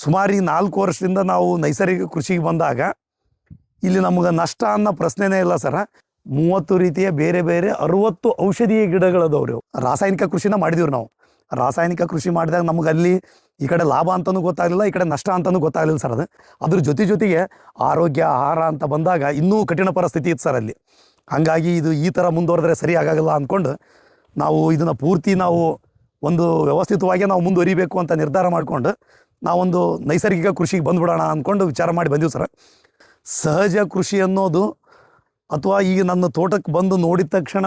ಸುಮಾರು ಈ 4 ವರ್ಷದಿಂದ ನಾವು ನೈಸರ್ಗಿಕ ಕೃಷಿಗೆ ಬಂದಾಗ ಇಲ್ಲಿ ನಮಗೆ ನಷ್ಟ ಅನ್ನೋ ಪ್ರಶ್ನೆನೇ ಇಲ್ಲ ಸರ. 30 ರೀತಿಯ ಬೇರೆ ಬೇರೆ 60 ಔಷಧೀಯ ಗಿಡಗಳದವ್ರಿ. ರಾಸಾಯನಿಕ ಕೃಷಿನ ಮಾಡಿದೀವಿ ನಾವು. ರಾಸಾಯನಿಕ ಕೃಷಿ ಮಾಡಿದಾಗ ನಮಗೆ ಅಲ್ಲಿ ಈ ಕಡೆ ಲಾಭ ಅಂತಲೂ ಗೊತ್ತಾಗಲಿಲ್ಲ, ಈ ಕಡೆ ನಷ್ಟ ಅಂತಲೂ ಗೊತ್ತಾಗಲಿಲ್ಲ ಸರ್. ಅದ್ರ ಜೊತೆಗೆ ಆರೋಗ್ಯ ಆಹಾರ ಅಂತ ಬಂದಾಗ ಇನ್ನೂ ಕಠಿಣ ಪರಿಸ್ಥಿತಿ ಇತ್ತು ಸರ್ ಅಲ್ಲಿ. ಹಾಗಾಗಿ ಇದು ಈ ಥರ ಮುಂದುವರೆದ್ರೆ ಸರಿ ಆಗೋಲ್ಲ ಅಂದ್ಕೊಂಡು ನಾವು ಇದನ್ನು ಪೂರ್ತಿ ನಾವು ಒಂದು ವ್ಯವಸ್ಥಿತವಾಗಿ ನಾವು ಮುಂದುವರಿಬೇಕು ಅಂತ ನಿರ್ಧಾರ ಮಾಡಿಕೊಂಡು ನಾವೊಂದು ನೈಸರ್ಗಿಕ ಕೃಷಿಗೆ ಬಂದುಬಿಡೋಣ ಅಂದ್ಕೊಂಡು ವಿಚಾರ ಮಾಡಿ ಬಂದೀವಿ ಸರ್. ಸಹಜ ಕೃಷಿ ಅನ್ನೋದು ಅಥವಾ ಈಗ ನನ್ನ ತೋಟಕ್ಕೆ ಬಂದು ನೋಡಿದ ತಕ್ಷಣ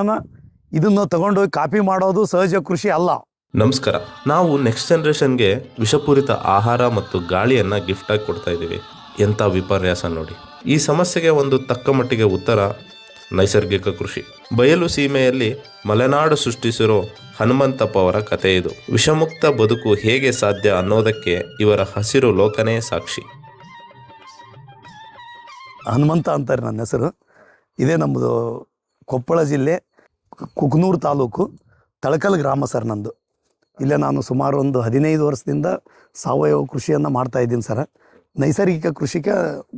ಇದನ್ನು ತಗೊಂಡೋಗಿ ಕಾಪಿ ಮಾಡೋದು ಸಹಜ ಕೃಷಿ ಅಲ್ಲ. ನಮಸ್ಕಾರ. ನಾವು ನೆಕ್ಸ್ಟ್ ಜನ್ರೇಷನ್ಗೆ ವಿಷಪೂರಿತ ಆಹಾರ ಮತ್ತು ಗಾಳಿಯನ್ನು ಗಿಫ್ಟಾಗಿ ಕೊಡ್ತಾ ಇದ್ದೀವಿ. ಎಂಥ ವಿಪರ್ಯಾಸ ನೋಡಿ. ಈ ಸಮಸ್ಯೆಗೆ ಒಂದು ತಕ್ಕ ಮಟ್ಟಿಗೆ ಉತ್ತರ ನೈಸರ್ಗಿಕ ಕೃಷಿ. ಬಯಲು ಸೀಮೆಯಲ್ಲಿ ಮಲೆನಾಡು ಸೃಷ್ಟಿಸಿರೋ ಹನುಮಂತಪ್ಪ ಅವರ ಕಥೆ ಇದು. ವಿಷಮುಕ್ತ ಬದುಕು ಹೇಗೆ ಸಾಧ್ಯ ಅನ್ನೋದಕ್ಕೆ ಇವರ ಹಸಿರು ಲೋಕನೇ ಸಾಕ್ಷಿ. ಹನುಮಂತ ಅಂತಾರೆ ನನ್ನ ಹೆಸರು. ಇದೇ ನಮ್ಮದು ಕೊಪ್ಪಳ ಜಿಲ್ಲೆ ಕುಕನೂರು ತಾಲೂಕು ತಳಕಲ್ ಗ್ರಾಮ ಸರ್ ನಂದು. ಇಲ್ಲೇ ನಾನು ಸುಮಾರು ಒಂದು 15 ವರ್ಷದಿಂದ ಸಾವಯವ ಕೃಷಿಯನ್ನು ಮಾಡ್ತಾಯಿದ್ದೀನಿ ಸರ್. ನೈಸರ್ಗಿಕ ಕೃಷಿಗೆ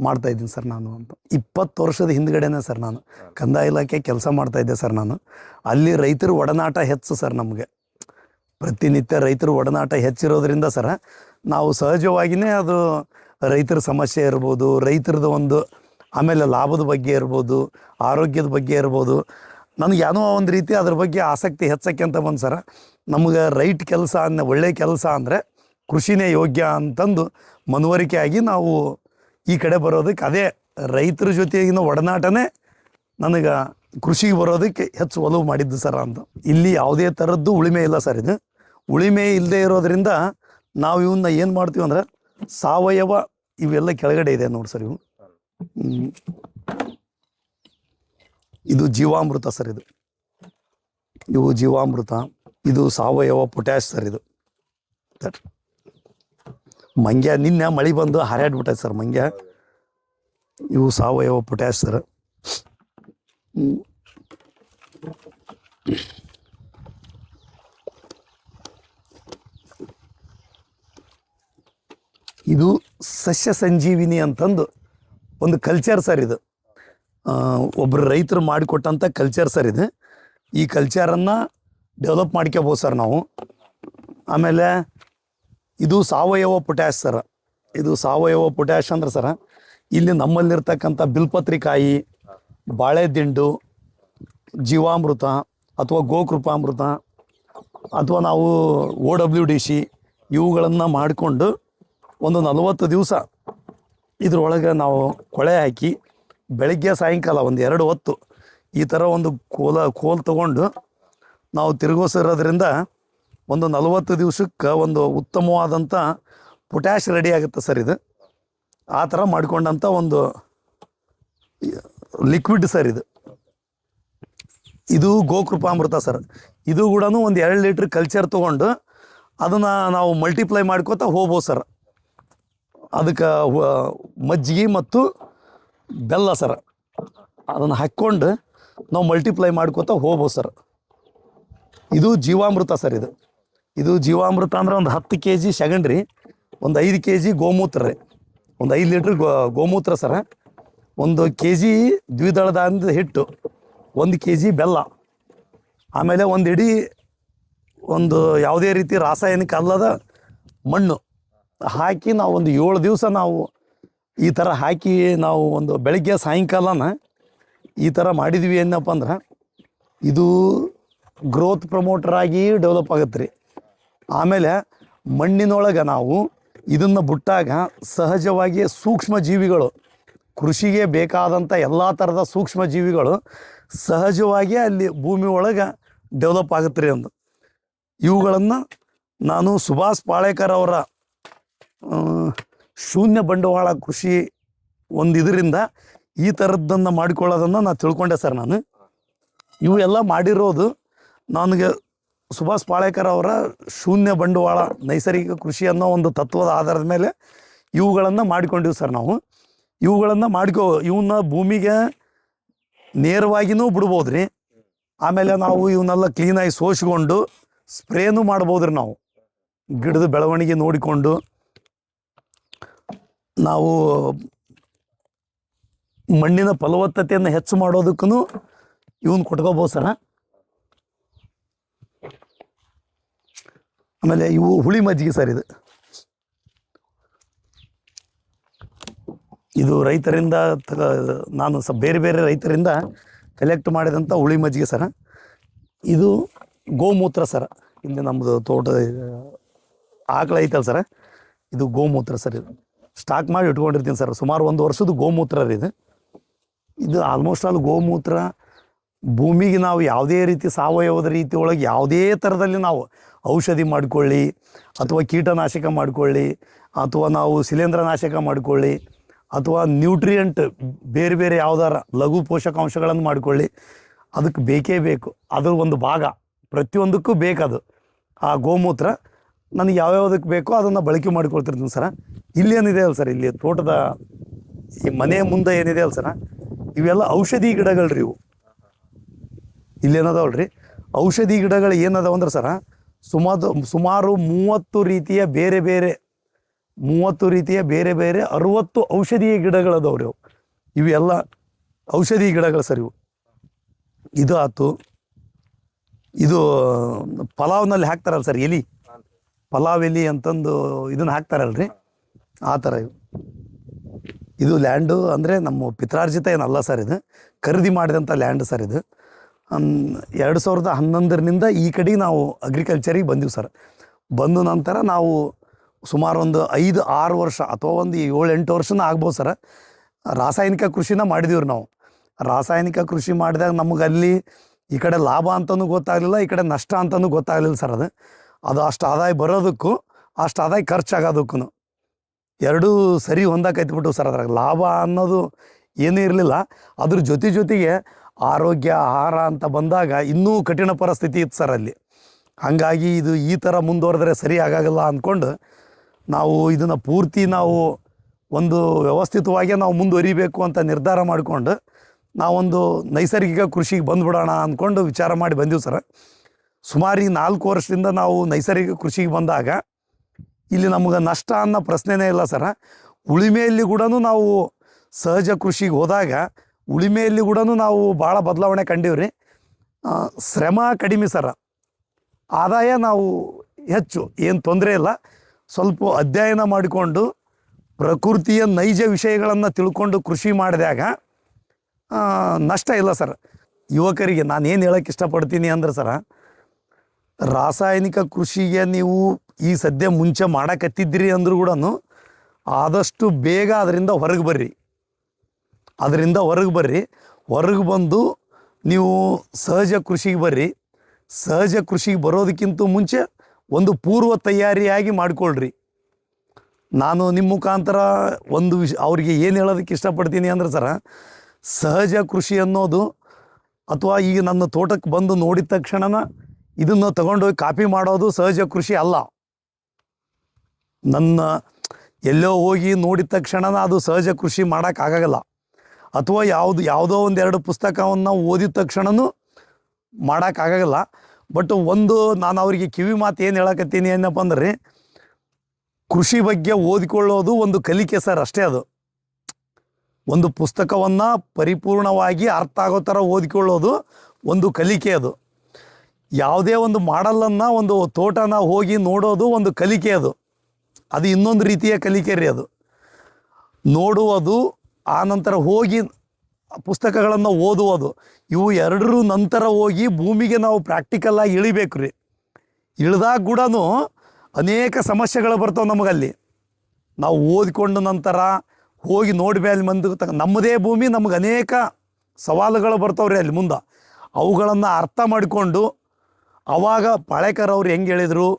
ಮಾಡ್ತಾಯಿದ್ದೀನಿ ಸರ್ ನಾನು. 20 ವರ್ಷದ ಹಿಂದ್ಗಡೆನೇ ಸರ್ ನಾನು ಕಂದಾಯ ಇಲಾಖೆ ಕೆಲಸ ಮಾಡ್ತಾಯಿದ್ದೆ ಸರ್ ನಾನು. ಅಲ್ಲಿ ರೈತರ ಒಡನಾಟ ಹೆಚ್ಚು ಸರ್. ನಮಗೆ ಪ್ರತಿನಿತ್ಯ ರೈತರ ಒಡನಾಟ ಹೆಚ್ಚಿರೋದ್ರಿಂದ ಸರ ನಾವು ಸಹಜವಾಗಿಯೇ ಅದು ರೈತರ ಸಮಸ್ಯೆ ಇರ್ಬೋದು, ರೈತರದ್ದು ಒಂದು ಆಮೇಲೆ ಲಾಭದ ಬಗ್ಗೆ ಇರ್ಬೋದು, ಆರೋಗ್ಯದ ಬಗ್ಗೆ ಇರ್ಬೋದು, ನನಗೆ ಏನೋ ಒಂದು ರೀತಿ ಅದ್ರ ಬಗ್ಗೆ ಆಸಕ್ತಿ ಹೆಚ್ಚಕ್ಕೆ ಅಂತ ಬಂದು ಸರ. ನಮಗೆ ರೈಟ್ ಕೆಲಸ ಒಳ್ಳೆಯ ಕೆಲಸ ಅಂದರೆ ಕೃಷಿನೇ ಯೋಗ್ಯ ಅಂತಂದು ಮನವರಿಕೆ ಆಗಿ ನಾವು ಈ ಕಡೆ ಬರೋದಕ್ಕೆ, ಅದೇ ರೈತರ ಜೊತೆಗಿನ ಒಡನಾಟನೇ ನನಗೆ ಕೃಷಿಗೆ ಬರೋದಕ್ಕೆ ಹೆಚ್ಚು ಒಲವು ಮಾಡಿದ್ದು ಸರ ಅಂತ. ಇಲ್ಲಿ ಯಾವುದೇ ಥರದ್ದು ಉಳಿಮೆ ಇಲ್ಲ ಸರ್. ಇದು ಉಳಿಮೆ ಇಲ್ಲದೆ ಇರೋದ್ರಿಂದ ನಾವು ಇವನ್ನ ಏನು ಮಾಡ್ತೀವಿ ಅಂದ್ರೆ ಸಾವಯವ ಇವೆಲ್ಲ ಕೆಳಗಡೆ ಇದೆ ನೋಡಿ ಸರ್. ಇದು ಜೀವಾಮೃತ ಸರ್. ಇವು ಜೀವಾಮೃತ, ಇದು ಸಾವಯವ ಪೊಟ್ಯಾಶ್ ಸರ್. ಇದು ಮಂಗ್ಯ ನಿನ್ನೆ ಮಳೆ ಬಂದು ಹರಿಯಾಡ್ಬಿಟ್ಟೈತೆ ಸರ್ ಮಂಗ್ಯ. ಇವು ಸಾವಯವ ಪೊಟ್ಯಾಶ್ ಸರ್. ಇದು ಸಸ್ಯ ಸಂಜೀವಿನಿ ಅಂತಂದು ಒಂದು ಕಲ್ಚರ್ ಸರ್. ಇದು ಒಬ್ಬರು ರೈತರು ಮಾಡಿಕೊಟ್ಟಂಥ ಕಲ್ಚರ್ ಸರ್. ಇದು ಈ ಕಲ್ಚರನ್ನು ಡೆವಲಪ್ ಮಾಡ್ಕೋಬೋದು ಸರ್ ನಾವು. ಆಮೇಲೆ ಇದು ಸಾವಯವ ಪೊಟ್ಯಾಶ್ ಸರ. ಇದು ಸಾವಯವ ಪೊಟ್ಯಾಶ್ ಅಂದ್ರೆ ಸರ ಇಲ್ಲಿ ನಮ್ಮಲ್ಲಿರ್ತಕ್ಕಂಥ ಬಿಲ್ಪತ್ರಿಕಾಯಿ, ಬಾಳೆದಿಂಡು, ಜೀವಾಮೃತ ಅಥವಾ ಗೋಕೃಪಾಮೃತ ಅಥವಾ ನಾವು OWDC ಇವುಗಳನ್ನು ಮಾಡಿಕೊಂಡು ಒಂದು 40 ದಿವಸ ಇದ್ರೊಳಗೆ ನಾವು ಕೊಳೆ ಹಾಕಿ ಬೆಳಗ್ಗೆ ಸಾಯಂಕಾಲ ಒಂದು 2 ಹೊತ್ತು ಈ ಥರ ಒಂದು ಕೋಲ್ ತೊಗೊಂಡು ನಾವು ತಿರುಗಿಸಿರೋದ್ರಿಂದ ಒಂದು 40 ದಿವಸಕ್ಕೆ ಒಂದು ಉತ್ತಮವಾದಂಥ ಪೊಟ್ಯಾಶ್ ರೆಡಿ ಆಗುತ್ತೆ ಸರ್. ಇದು ಆ ಥರ ಮಾಡಿಕೊಂಡಂಥ ಒಂದು ಲಿಕ್ವಿಡ್ ಸರ್. ಇದು ಗೋಕೃಪಾಮೃತ ಸರ್. ಇದು ಕೂಡ ಒಂದು 2 ಲೀಟ್ರ್ ಕಲ್ಚರ್ ತೊಗೊಂಡು ಅದನ್ನು ನಾವು ಮಲ್ಟಿಪ್ಲೈ ಮಾಡ್ಕೋತಾ ಹೋಗ್ಬೋದು ಸರ್. ಅದಕ್ಕೆ ಮಜ್ಜಿಗೆ ಮತ್ತು ಬೆಲ್ಲ ಸರ್ ಅದನ್ನು ಹಾಕ್ಕೊಂಡು ನಾವು ಮಲ್ಟಿಪ್ಲೈ ಮಾಡ್ಕೋತಾ ಹೋಗ್ಬೋದು ಸರ್. ಇದು ಜೀವಾಮೃತ ಸರ್. ಇದು ಜೀವಾಮೃತ ಅಂದ್ರೆ ಒಂದು 10 kg ಸಗಣಿ, ಒಂದು 5 kg ಗೋಮೂತ್ರ ರೀ, ಒಂದು 5 ಲೀಟ್ರ್ ಗೋಮೂತ್ರ ಸರ, 1 kg ದ್ವಿದಳ ಧಾನ್ಯದ ಹಿಟ್ಟು, 1 kg ಬೆಲ್ಲ, ಆಮೇಲೆ ಒಂದು ಇಡೀ ಒಂದು ಯಾವುದೇ ರೀತಿ ರಾಸಾಯನಿಕ ಅಲ್ಲದ ಮಣ್ಣು ಹಾಕಿ ನಾವು ಒಂದು 7 ದಿವಸ ನಾವು ಈ ಥರ ಹಾಕಿ ನಾವು ಒಂದು ಬೆಳಗ್ಗೆ ಸಾಯಂಕಾಲನ ಈ ಥರ ಮಾಡಿದ್ವಿ ಏನಪ್ಪ ಅಂದ್ರೆ ಇದು ಗ್ರೋತ್ ಪ್ರಮೋಟರ್ ಆಗಿ ಡೆವಲಪ್ ಆಗುತ್ತೆ ರೀ. ಆಮೇಲೆ ಮಣ್ಣಿನೊಳಗೆ ನಾವು ಇದನ್ನು ಬಿಟ್ಟಾಗ ಸಹಜವಾಗಿ ಸೂಕ್ಷ್ಮ ಜೀವಿಗಳು, ಕೃಷಿಗೆ ಬೇಕಾದಂಥ ಎಲ್ಲ ಥರದ ಸೂಕ್ಷ್ಮ ಜೀವಿಗಳು ಸಹಜವಾಗಿ ಅಲ್ಲಿ ಭೂಮಿ ಒಳಗೆ ಡೆವಲಪ್ ಆಗುತ್ತೆ ರೀ ಅಂದು. ಇವುಗಳನ್ನು ನಾನು ಸುಭಾಷ್ ಪಾಳೇಕರ್ ಅವರ ಶೂನ್ಯ ಬಂಡವಾಳ ಕೃಷಿ ಒಂದು ಇದರಿಂದ ಈ ಥರದ್ದನ್ನು ಮಾಡಿಕೊಳ್ಳೋದನ್ನು ನಾನು ತಿಳ್ಕೊಂಡೆ ಸರ್. ನಾನು ಇವು ಎಲ್ಲ ಮಾಡಿರೋದು ನನಗೆ ಸುಭಾಷ್ ಪಾಳೇಕರ್ ಅವರ ಶೂನ್ಯ ಬಂಡವಾಳ ನೈಸರ್ಗಿಕ ಕೃಷಿ ಅನ್ನೋ ಒಂದು ತತ್ವದ ಆಧಾರದ ಮೇಲೆ ಇವುಗಳನ್ನು ಮಾಡಿಕೊಂಡಿವಿ ಸರ್ ನಾವು. ಇವುಗಳನ್ನು ಇವನ್ನ ಭೂಮಿಗೆ ನೇರವಾಗಿಯೂ ಬಿಡ್ಬೋದು ರೀ. ಆಮೇಲೆ ನಾವು ಇವನ್ನೆಲ್ಲ ಕ್ಲೀನಾಗಿ ಸೋಸಿಕೊಂಡು ಸ್ಪ್ರೇನೂ ಮಾಡ್ಬೋದು ರೀ ನಾವು, ಗಿಡದ ಬೆಳವಣಿಗೆ ನೋಡಿಕೊಂಡು. ನಾವು ಮಣ್ಣಿನ ಫಲವತ್ತತೆಯನ್ನು ಹೆಚ್ಚು ಮಾಡೋದಕ್ಕೂ ಇವನ್ ಕೊಟ್ಕೋಬೋದು ಸರ. ಆಮೇಲೆ ಇವು ಹುಳಿ ಮಜ್ಜಿಗೆ ಸರ್. ಇದು ರೈತರಿಂದ ನಾನು ಬೇರೆ ಬೇರೆ ರೈತರಿಂದ ಕಲೆಕ್ಟ್ ಮಾಡಿದಂಥ ಹುಳಿ ಮಜ್ಜಿಗೆ ಸರ. ಇದು ಗೋಮೂತ್ರ ಸರ. ಇಲ್ಲಿ ನಮ್ಮದು ತೋಟ ಆಕಳ ಐತಲ್ಲ ಸರ, ಇದು ಗೋಮೂತ್ರ ಸರ್. ಇದು ಸ್ಟಾಕ್ ಮಾಡಿ ಇಟ್ಕೊಂಡಿರ್ತೀನಿ ಸರ್. ಸುಮಾರು 1 ವರ್ಷದ ಗೋಮೂತ್ರ ರೀ ಇದು ಆಲ್ಮೋಸ್ಟ್ ಆಲ್ ಗೋಮೂತ್ರ ಭೂಮಿಗೆ ನಾವು ಯಾವುದೇ ರೀತಿ ಸಾವಯವದ ರೀತಿ ಒಳಗೆ ಯಾವುದೇ ಥರದಲ್ಲಿ ನಾವು ಔಷಧಿ ಮಾಡಿಕೊಳ್ಳಿ, ಅಥವಾ ಕೀಟನಾಶಕ ಮಾಡಿಕೊಳ್ಳಿ, ಅಥವಾ ನಾವು ಶಿಲೀಂಧ್ರನಾಶಕ ಮಾಡಿಕೊಳ್ಳಿ, ಅಥವಾ ನ್ಯೂಟ್ರಿಯೆಂಟ್ ಬೇರೆ ಬೇರೆ ಯಾವುದಾರ ಲಘು ಪೋಷಕಾಂಶಗಳನ್ನು ಮಾಡಿಕೊಳ್ಳಿ, ಅದಕ್ಕೆ ಬೇಕೇ ಬೇಕು. ಅದ್ರ ಒಂದು ಭಾಗ ಪ್ರತಿಯೊಂದಕ್ಕೂ ಬೇಕದು. ಆ ಗೋಮೂತ್ರ ನನಗೆ ಯಾವ್ಯಾವುದಕ್ಕೆ ಬೇಕೋ ಅದನ್ನು ಬಳಕೆ ಮಾಡಿಕೊಳ್ತಿರ್ತೀನಿ ಸರ. ಇಲ್ಲೇನಿದೆ ಅಲ್ಲ ಸರ್, ಇಲ್ಲಿ ತೋಟದ ಈ ಮನೆ ಮುಂದೆ ಏನಿದೆ ಅಲ್ಲ ಸರ, ಇವೆಲ್ಲ ಔಷಧಿ ಗಿಡಗಳ್ರಿ. ಇವು ಇಲ್ಲೇನದಾವಲ್ರಿ ಔಷಧಿ ಗಿಡಗಳು ಏನದಾವ ಅಂದ್ರೆ ಸರ, ಸುಮಾರು 30 ರೀತಿಯ ಬೇರೆ ಬೇರೆ 60 ಔಷಧೀಯ ಗಿಡಗಳದವ್ರಿ ಅವು. ಇವೆಲ್ಲ ಔಷಧಿ ಗಿಡಗಳು ಸರ್. ಇದು ಆಯ್ತು. ಇದು ಪಲಾವ್ನಲ್ಲಿ ಹಾಕ್ತಾರಲ್ಲ ಸರ್, ಎಲಿ, ಪಲಾವ್ ಎಲಿ ಅಂತಂದು ಇದನ್ನ ಹಾಕ್ತಾರಲ್ರಿ, ಆ ಥರ ಇದು ಲ್ಯಾಂಡು. ಅಂದರೆ ನಮ್ಮ ಪಿತ್ರಾರ್ಜಿತ ಏನಲ್ಲ ಸರ್, ಇದು ಖರೀದಿ ಮಾಡಿದಂಥ ಲ್ಯಾಂಡ್ ಸರ್. ಇದು 2011ರಿಂದ ಈ ಕಡೆಗೆ ನಾವು ಅಗ್ರಿಕಲ್ಚರಿಗೆ ಬಂದೀವಿ ಸರ್. ಬಂದ ನಂತರ ನಾವು ಸುಮಾರು ಒಂದು 5-6 ವರ್ಷ ಅಥವಾ ಒಂದು 7-8 ವರ್ಷನ ಆಗ್ಬೋದು ಸರ್, ರಾಸಾಯನಿಕ ಕೃಷಿನ ಮಾಡಿದೀವ್ರಿ ನಾವು. ರಾಸಾಯನಿಕ ಕೃಷಿ ಮಾಡಿದಾಗ ನಮಗೆ ಅಲ್ಲಿ ಈ ಕಡೆ ಲಾಭ ಅಂತಲೂ ಗೊತ್ತಾಗಲಿಲ್ಲ, ಈ ಕಡೆ ನಷ್ಟ ಅಂತಲೂ ಗೊತ್ತಾಗಲಿಲ್ಲ ಸರ್. ಅದು ಅಷ್ಟು ಆದಾಯ ಬರೋದಕ್ಕೂ ಅಷ್ಟು ಆದಾಯ ಖರ್ಚಾಗೋದಕ್ಕೂ ಎರಡೂ ಸರಿ ಹೊಂದಾಕೈತ್ಬಿಟ್ಟು ಸರ್. ಅದ್ರಾಗ ಲಾಭ ಅನ್ನೋದು ಏನೂ ಇರಲಿಲ್ಲ. ಅದ್ರ ಜೊತೆಗೆ ಆರೋಗ್ಯ, ಆಹಾರ ಅಂತ ಬಂದಾಗ ಇನ್ನೂ ಕಠಿಣ ಪರಿಸ್ಥಿತಿ ಇತ್ತು ಸರ್ ಅಲ್ಲಿ. ಹಾಗಾಗಿ ಇದು ಈ ಥರ ಮುಂದುವರೆದ್ರೆ ಸರಿ ಆಗಾಗಲ್ಲ ಅಂದ್ಕೊಂಡು ನಾವು ಇದನ್ನು ಪೂರ್ತಿ ನಾವು ಒಂದು ವ್ಯವಸ್ಥಿತವಾಗಿ ನಾವು ಮುಂದುವರಿಬೇಕು ಅಂತ ನಿರ್ಧಾರ ಮಾಡಿಕೊಂಡು ನಾವೊಂದು ನೈಸರ್ಗಿಕ ಕೃಷಿಗೆ ಬಂದುಬಿಡೋಣ ಅಂದ್ಕೊಂಡು ವಿಚಾರ ಮಾಡಿ ಬಂದೀವಿ ಸರ್. ಸುಮಾರು ಈ 4 ವರ್ಷದಿಂದ ನಾವು ನೈಸರ್ಗಿಕ ಕೃಷಿಗೆ ಬಂದಾಗ ಇಲ್ಲಿ ನಮ್ಗೆ ನಷ್ಟ ಅನ್ನೋ ಪ್ರಶ್ನೆನೇ ಇಲ್ಲ ಸರ. ಉಳಿಮೆಯಲ್ಲಿ ಕೂಡ ನಾವು ಸಹಜ ಕೃಷಿಗೆ ಹೋದಾಗ ಉಳಿಮೆಯಲ್ಲಿ ಕೂಡ ನಾವು ಭಾಳ ಬದಲಾವಣೆ ಕಂಡೀವ್ರಿ. ಶ್ರಮ ಕಡಿಮೆ ಸರ, ಆದಾಯ ನಾವು ಹೆಚ್ಚು, ಏನು ತೊಂದರೆ ಇಲ್ಲ. ಸ್ವಲ್ಪ ಅಧ್ಯಯನ ಮಾಡಿಕೊಂಡು ಪ್ರಕೃತಿಯ ನೈಜ ವಿಷಯಗಳನ್ನು ತಿಳ್ಕೊಂಡು ಕೃಷಿ ಮಾಡಿದಾಗ ನಷ್ಟ ಇಲ್ಲ ಸರ್. ಯುವಕರಿಗೆ ನಾನು ಏನು ಹೇಳೋಕ್ಕೆ ಇಷ್ಟಪಡ್ತೀನಿ ಅಂದ್ರೆ ಸರ, ರಾಸಾಯನಿಕ ಕೃಷಿಗೆ ನೀವು ಈ ಸದ್ಯ ಮುಂಚೆ ಮಾಡಕತ್ತಿದ್ರಿ ಅಂದರೂ ಕೂಡ ಆದಷ್ಟು ಬೇಗ ಅದರಿಂದ ಹೊರಗೆ ಬರ್ರಿ. ಹೊರಗೆ ಬಂದು ನೀವು ಸಹಜ ಕೃಷಿಗೆ ಬರ್ರಿ. ಸಹಜ ಕೃಷಿಗೆ ಬರೋದಕ್ಕಿಂತ ಮುಂಚೆ ಒಂದು ಪೂರ್ವ ತಯಾರಿಯಾಗಿ ಮಾಡಿಕೊಳ್ಳ್ರಿ. ನಾನು ನಿಮ್ಮ ಮುಖಾಂತರ ಒಂದು ಅವ್ರಿಗೆ ಏನು ಹೇಳೋದಕ್ಕೆ ಇಷ್ಟಪಡ್ತೀನಿ ಅಂದ್ರೆ ಸರ, ಸಹಜ ಕೃಷಿ ಅನ್ನೋದು ಅಥವಾ ಈಗ ನನ್ನ ತೋಟಕ್ಕೆ ಬಂದು ನೋಡಿದ ತಕ್ಷಣ ಇದನ್ನು ತಗೊಂಡೋಗಿ ಕಾಪಿ ಮಾಡೋದು ಸಹಜ ಕೃಷಿ ಅಲ್ಲ. ನನ್ನ ಎಲ್ಲೋ ಹೋಗಿ ನೋಡಿದ ತಕ್ಷಣ ಅದು ಸಹಜ ಕೃಷಿ ಮಾಡೋಕ್ಕಾಗಲ್ಲ. ಅಥವಾ ಯಾವುದೋ 1-2 ಪುಸ್ತಕವನ್ನು ಓದಿದ ತಕ್ಷಣವೂ ಮಾಡೋಕ್ಕಾಗಲ್ಲ. ಬಟ್ ನಾನು ಅವರಿಗೆ ಕಿವಿ ಮಾತು ಏನು ಹೇಳಕತ್ತೀನಿ ಏನಪ್ಪ ಅಂದ್ರೆ, ಕೃಷಿ ಬಗ್ಗೆ ಓದಿಕೊಳ್ಳೋದು ಒಂದು ಕಲಿಕೆ ಸರ್, ಅಷ್ಟೇ. ಅದು ಒಂದು ಪುಸ್ತಕವನ್ನು ಪರಿಪೂರ್ಣವಾಗಿ ಅರ್ಥ ಆಗೋ ಥರ ಓದಿಕೊಳ್ಳೋದು ಒಂದು ಕಲಿಕೆ. ಅದು ಯಾವುದೇ ಒಂದು ಮಾಡಲನ್ನು, ಒಂದು ತೋಟನ ಹೋಗಿ ನೋಡೋದು ಒಂದು ಕಲಿಕೆ. ಅದು ಇನ್ನೊಂದು ರೀತಿಯ ಕಲಿಕೆ ರೀ. ಅದು ನೋಡುವುದು, ಆ ನಂತರ ಹೋಗಿ ಪುಸ್ತಕಗಳನ್ನು ಓದುವುದು, ಇವು ಎರಡರ ನಂತರ ಹೋಗಿ ಭೂಮಿಗೆ ನಾವು ಪ್ರಾಕ್ಟಿಕಲ್ಲಾಗಿ ಇಳಿಬೇಕು ರೀ. ಇಳಿದಾಗ ಕೂಡ ಅನೇಕ ಸಮಸ್ಯೆಗಳು ಬರ್ತಾವೆ ನಮಗಲ್ಲಿ. ನಾವು ಓದಿಕೊಂಡ ನಂತರ ಹೋಗಿ ನೋಡಿ ಮೇಲೆ ನಮ್ಮದೇ ಭೂಮಿ, ನಮಗೆ ಅನೇಕ ಸವಾಲುಗಳು ಬರ್ತಾವ್ರಿ ಅಲ್ಲಿ ಮುಂದೆ. ಅವುಗಳನ್ನು ಅರ್ಥ ಮಾಡಿಕೊಂಡು ಆವಾಗ ಪಾಳೇಕರ್ ಅವ್ರು ಹೆಂಗೆ ಹೇಳಿದರು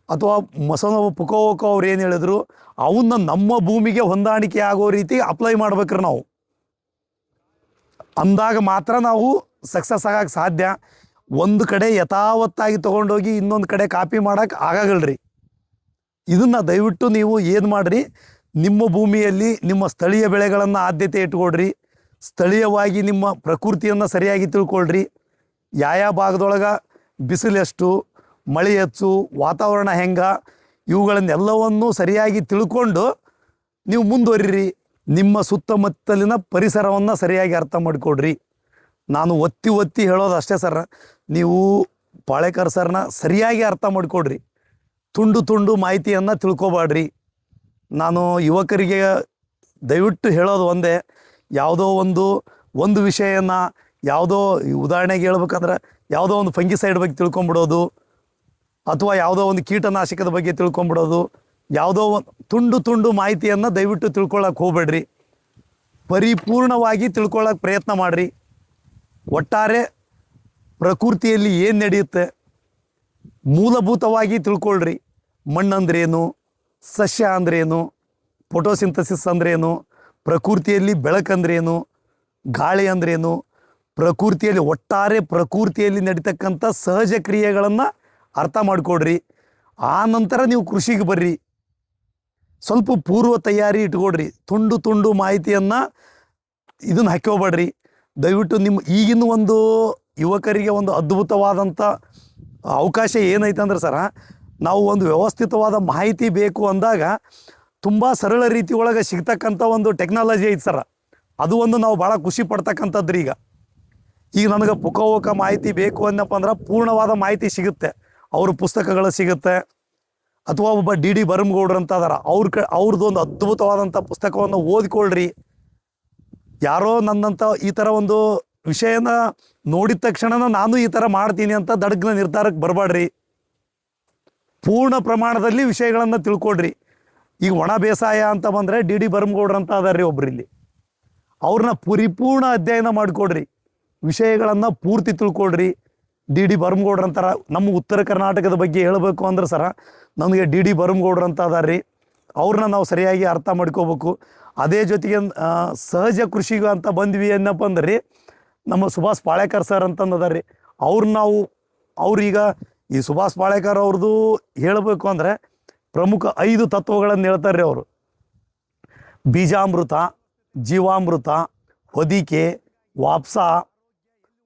ಅಥವಾ ಮಸನೋಬ ಪುಕೋಕೋ ಅವ್ರು ಏನು ಹೇಳಿದ್ರು ಅವನ್ನ ನಮ್ಮ ಭೂಮಿಗೆ ಹೊಂದಾಣಿಕೆ ಆಗೋ ರೀತಿ ಅಪ್ಲೈ ಮಾಡ್ಬೇಕ್ರಿ ನಾವು. ಅಂದಾಗ ಮಾತ್ರ ನಾವು ಸಕ್ಸಸ್ ಆಗಕ್ಕೆ ಸಾಧ್ಯ. ಒಂದು ಕಡೆ ಯಥಾವತ್ತಾಗಿ ತೊಗೊಂಡೋಗಿ ಇನ್ನೊಂದು ಕಡೆ ಕಾಪಿ ಮಾಡೋಕ್ಕೆ ಆಗಲ್ರಿ. ಇದನ್ನು ದಯವಿಟ್ಟು ನೀವು ಏನು ಮಾಡಿರಿ, ನಿಮ್ಮ ಭೂಮಿಯಲ್ಲಿ ನಿಮ್ಮ ಸ್ಥಳೀಯ ಬೆಳೆಗಳನ್ನು ಆದ್ಯತೆ ಇಟ್ಕೊಳ್ರಿ. ಸ್ಥಳೀಯವಾಗಿ ನಿಮ್ಮ ಪ್ರಕೃತಿಯನ್ನು ಸರಿಯಾಗಿ ತಿಳ್ಕೊಳ್ರಿ. ಯಾವ ಭಾಗದೊಳಗೆ ಬಿಸಿಲು ಎಷ್ಟು, ಮಳೆ ಹೆಚ್ಚು, ವಾತಾವರಣ ಹೆಂಗೆ, ಇವುಗಳನ್ನೆಲ್ಲವನ್ನೂ ಸರಿಯಾಗಿ ತಿಳ್ಕೊಂಡು ನೀವು ಮುಂದುವರಿರಿ. ನಿಮ್ಮ ಸುತ್ತಮುತ್ತಲಿನ ಪರಿಸರವನ್ನು ಸರಿಯಾಗಿ ಅರ್ಥ ಮಾಡಿಕೊಡ್ರಿ. ನಾನು ಒತ್ತಿ ಒತ್ತಿ ಹೇಳೋದು ಅಷ್ಟೇ ಸರ್, ನೀವು ಪಾಳೇಕರ್ ಸರ್ನ ಸರಿಯಾಗಿ ಅರ್ಥ ಮಾಡಿಕೊಡ್ರಿ. ತುಂಡು ತುಂಡು ಮಾಹಿತಿಯನ್ನು ತಿಳ್ಕೊಬೇಡ್ರಿ. ನಾನು ಯುವಕರಿಗೆ ದಯವಿಟ್ಟು ಹೇಳೋದು ಒಂದೇ, ಯಾವುದೋ ಒಂದು ವಿಷಯನ ಯಾವುದೋ ಉದಾಹರಣೆಗೆ ಹೇಳ್ಬೇಕಂದ್ರೆ ಯಾವುದೋ ಒಂದು ಫಂಗಿಸೈಡ್ ಬಗ್ಗೆ ತಿಳ್ಕೊಂಬಿಡೋದು, ಅಥವಾ ಯಾವುದೋ ಒಂದು ಕೀಟನಾಶಕದ ಬಗ್ಗೆ ತಿಳ್ಕೊಂಬಿಡೋದು, ಯಾವುದೋ ಒಂದು ತುಂಡು ತುಂಡು ಮಾಹಿತಿಯನ್ನು ದಯವಿಟ್ಟು ತಿಳ್ಕೊಳ್ಳೋಕೆ ಹೋಗ್ಬೇಡ್ರಿ. ಪರಿಪೂರ್ಣವಾಗಿ ತಿಳ್ಕೊಳ್ಳೋಕೆ ಪ್ರಯತ್ನ ಮಾಡಿರಿ. ಒಟ್ಟಾರೆ ಪ್ರಕೃತಿಯಲ್ಲಿ ಏನು ನಡೆಯುತ್ತೆ ಮೂಲಭೂತವಾಗಿ ತಿಳ್ಕೊಳ್ರಿ. ಮಣ್ಣಂದ್ರೇನು, ಸಸ್ಯ ಅಂದ್ರೇನು, ಫೋಟೋಸಿಂಥಸಿಸ್ ಅಂದ್ರೇನು, ಪ್ರಕೃತಿಯಲ್ಲಿ ಬೆಳಕಂದ್ರೇನು, ಗಾಳಿ ಅಂದ್ರೇನು, ಪ್ರಕೃತಿಯಲ್ಲಿ ಒಟ್ಟಾರೆ ಪ್ರಕೃತಿಯಲ್ಲಿ ನಡೀತಕ್ಕಂಥ ಸಹಜ ಕ್ರಿಯೆಗಳನ್ನು ಅರ್ಥ ಮಾಡಿಕೊಡ್ರಿ. ಆ ನಂತರ ನೀವು ಕೃಷಿಗೆ ಬರ್ರಿ. ಸ್ವಲ್ಪ ಪೂರ್ವ ತಯಾರಿ ಇಟ್ಕೊಡ್ರಿ. ತುಂಡು ತುಂಡು ಮಾಹಿತಿಯನ್ನು ಇದನ್ನು ಹಾಕ್ಕೋಬೇಡ್ರಿ ದಯವಿಟ್ಟು. ನಿಮ್ಮ ಈಗಿನ ಒಂದು ಯುವಕರಿಗೆ ಒಂದು ಅದ್ಭುತವಾದಂಥ ಅವಕಾಶ ಏನೈತೆ ಅಂದ್ರೆ ಸರ, ನಾವು ಒಂದು ವ್ಯವಸ್ಥಿತವಾದ ಮಾಹಿತಿ ಬೇಕು ಅಂದಾಗ ತುಂಬ ಸರಳ ರೀತಿ ಒಳಗೆ ಸಿಗ್ತಕ್ಕಂಥ ಒಂದು ಟೆಕ್ನಾಲಜಿ ಐತೆ ಸರ. ಅದು ಒಂದು ನಾವು ಭಾಳ ಖುಷಿ ಪಡ್ತಕ್ಕಂಥದ್ರಿ. ಈಗ ನನಗೆ ಪುಖವೋಕ ಮಾಹಿತಿ ಬೇಕು ಅನ್ನಪ್ಪ ಅಂದ್ರೆ ಪೂರ್ಣವಾದ ಮಾಹಿತಿ ಸಿಗುತ್ತೆ. ಅವ್ರ ಪುಸ್ತಕಗಳು ಸಿಗುತ್ತೆ. ಅಥವಾ ಒಬ್ಬ ಡಿ ಬರಮಗೌಡ್ರು ಅಂತ ಅದಾರ, ಅವ್ರದ್ದು ಒಂದು ಅದ್ಭುತವಾದಂಥ ಪುಸ್ತಕವನ್ನು ಓದಿಕೊಳ್ಳ್ರಿ. ಯಾರೋ ನನ್ನಂಥ ಈ ಥರ ಒಂದು ವಿಷಯನ ನೋಡಿದ ತಕ್ಷಣ ನಾನು ಈ ಥರ ಮಾಡ್ತೀನಿ ಅಂತ ದಡಗ್ನ ನಿರ್ಧಾರಕ್ಕೆ ಬರಬೇಡ್ರಿ. ಪೂರ್ಣ ಪ್ರಮಾಣದಲ್ಲಿ ವಿಷಯಗಳನ್ನು ತಿಳ್ಕೊಡ್ರಿ. ಈಗ ಒಣ ಬೇಸಾಯ ಅಂತ ಬಂದರೆ ಡಿ ಬರಮಗೌಡ್ರು ಅಂತ ಅದಾರ ರೀ ಒಬ್ರು ಇಲ್ಲಿ. ಅವ್ರನ್ನ ಪರಿಪೂರ್ಣ ಅಧ್ಯಯನ ಮಾಡಿಕೊಡ್ರಿ. ವಿಷಯಗಳನ್ನು ಪೂರ್ತಿ ತಿಳ್ಕೊಳ್ರಿ. ಡಿ ಬರಮಗೌಡ್ರು ಅಂತಾರ. ನಮ್ಮ ಉತ್ತರ ಕರ್ನಾಟಕದ ಬಗ್ಗೆ ಹೇಳಬೇಕು ಅಂದ್ರೆ ಸರ, ನಮಗೆ ಡಿ ಬರಮಗೌಡ್ರು ಅಂತ ಅದಾರ ರೀ. ಅವ್ರನ್ನ ನಾವು ಸರಿಯಾಗಿ ಅರ್ಥ ಮಾಡ್ಕೋಬೇಕು. ಅದೇ ಜೊತೆಗೆ ಸಹಜ ಕೃಷಿಗೆ ಅಂತ ಬಂದ್ವಿ ಏನಪ್ಪ ಅಂದ್ರೆ ರೀ, ನಮ್ಮ ಸುಭಾಷ್ ಪಾಳೇಕರ್ ಸರ್ ಅಂತಂದು ಅದಾರ ರೀ. ಅವ್ರೀಗ ಈ ಸುಭಾಷ್ ಪಾಳೇಕರ್ ಅವ್ರದ್ದು ಹೇಳಬೇಕು ಅಂದರೆ ಪ್ರಮುಖ 5 ತತ್ವಗಳನ್ನು ಹೇಳ್ತಾರೆ ರೀ ಅವರು. ಬೀಜಾಮೃತ, ಜೀವಾಮೃತ, ಹೊದಿಕೆ, ವಾಪ್ಸ,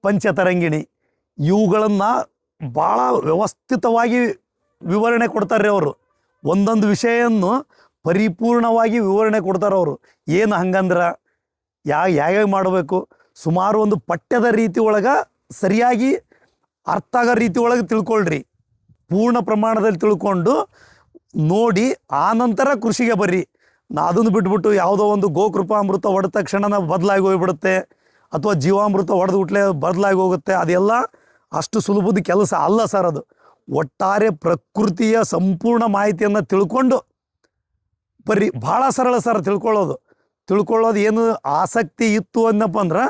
ಪಂಚತರಂಗಿಣಿ, ಇವುಗಳನ್ನು ಭಾಳ ವ್ಯವಸ್ಥಿತವಾಗಿ ವಿವರಣೆ ಕೊಡ್ತಾರೆ ರೀ ಅವರು. ಒಂದೊಂದು ವಿಷಯನ್ನು ಪರಿಪೂರ್ಣವಾಗಿ ವಿವರಣೆ ಕೊಡ್ತಾರೆ ಅವರು. ಏನು ಹಂಗಂದ್ರೆ ಯಾವ್ಯಾವ ಮಾಡಬೇಕು, ಸುಮಾರು ಒಂದು ಪಠ್ಯದ ರೀತಿ ಒಳಗೆ ಸರಿಯಾಗಿ ಅರ್ಥ ಆಗೋ ರೀತಿ ಒಳಗೆ ತಿಳ್ಕೊಳ್ರಿ. ಪೂರ್ಣ ಪ್ರಮಾಣದಲ್ಲಿ ತಿಳ್ಕೊಂಡು ನೋಡಿ ಆನಂತರ ಕೃಷಿಗೆ ಬರ್ರಿ. ಅದನ್ನು ಬಿಟ್ಬಿಟ್ಟು ಯಾವುದೋ ಒಂದು ಗೋಕೃಪಾಮೃತ ಹೊಡೆದ ತಕ್ಷಣ ಬದಲಾಗಿ ಹೋಗ್ಬಿಡುತ್ತೆ, ಅಥವಾ ಜೀವಾಮೃತ ಹೊಡೆದ್ಬಿಟ್ಲೆ ಬದಲಾಗಿ ಹೋಗುತ್ತೆ. ಅದೆಲ್ಲ ಅಷ್ಟು ಸುಲಭದ ಕೆಲಸ ಅಲ್ಲ ಸರ್. ಅದು ಒಟ್ಟಾರೆ ಪ್ರಕೃತಿಯ ಸಂಪೂರ್ಣ ಮಾಹಿತಿಯನ್ನು ತಿಳ್ಕೊಂಡು ಬರ್ರಿ. ಭಾಳ ಸರಳ ಸರ್ ತಿಳ್ಕೊಳ್ಳೋದು ಏನು ಆಸಕ್ತಿ ಇತ್ತು ಅನ್ನಪ್ಪ ಅಂದ್ರೆ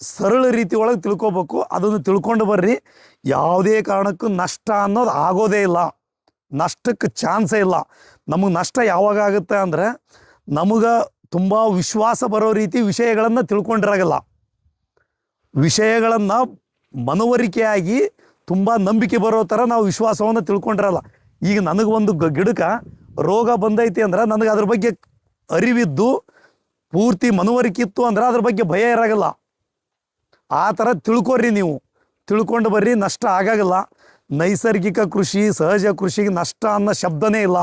ಸರಳ ರೀತಿ ಒಳಗೆ ತಿಳ್ಕೊಬೇಕು. ಅದನ್ನು ತಿಳ್ಕೊಂಡು ಬರ್ರಿ. ಯಾವುದೇ ಕಾರಣಕ್ಕೂ ನಷ್ಟ ಅನ್ನೋದು ಆಗೋದೇ ಇಲ್ಲ. ನಷ್ಟಕ್ಕೆ ಚಾನ್ಸೇ ಇಲ್ಲ. ನಮಗೆ ನಷ್ಟ ಯಾವಾಗ ಆಗುತ್ತೆ ಅಂದರೆ, ನಮಗೆ ತುಂಬ ವಿಶ್ವಾಸ ಬರೋ ರೀತಿ ವಿಷಯಗಳನ್ನು ತಿಳ್ಕೊಂಡಿರಾಗಲ್ಲ. ವಿಷಯಗಳನ್ನು ಮನವರಿಕೆಯಾಗಿ ತುಂಬ ನಂಬಿಕೆ ಬರೋ ಥರ ನಾವು ವಿಶ್ವಾಸವನ್ನು ತಿಳ್ಕೊಂಡಿರಲ್ಲ. ಈಗ ನನಗೆ ಒಂದು ಗಿಡಕ್ಕೆ ರೋಗ ಬಂದೈತಿ ಅಂದ್ರೆ ನನಗೆ ಅದ್ರ ಬಗ್ಗೆ ಅರಿವಿದ್ದು ಪೂರ್ತಿ ಮನವರಿಕೆ ಇತ್ತು ಅಂದ್ರೆ ಅದ್ರ ಬಗ್ಗೆ ಭಯ ಇರಾಗಲ್ಲ. ಆ ಥರ ತಿಳ್ಕೊರಿ. ನೀವು ತಿಳ್ಕೊಂಡು ಬರ್ರಿ, ನಷ್ಟ ಆಗಾಗಲ್ಲ. ನೈಸರ್ಗಿಕ ಕೃಷಿ, ಸಹಜ ಕೃಷಿಗೆ ನಷ್ಟ ಅನ್ನೋ ಶಬ್ದನೇ ಇಲ್ಲ.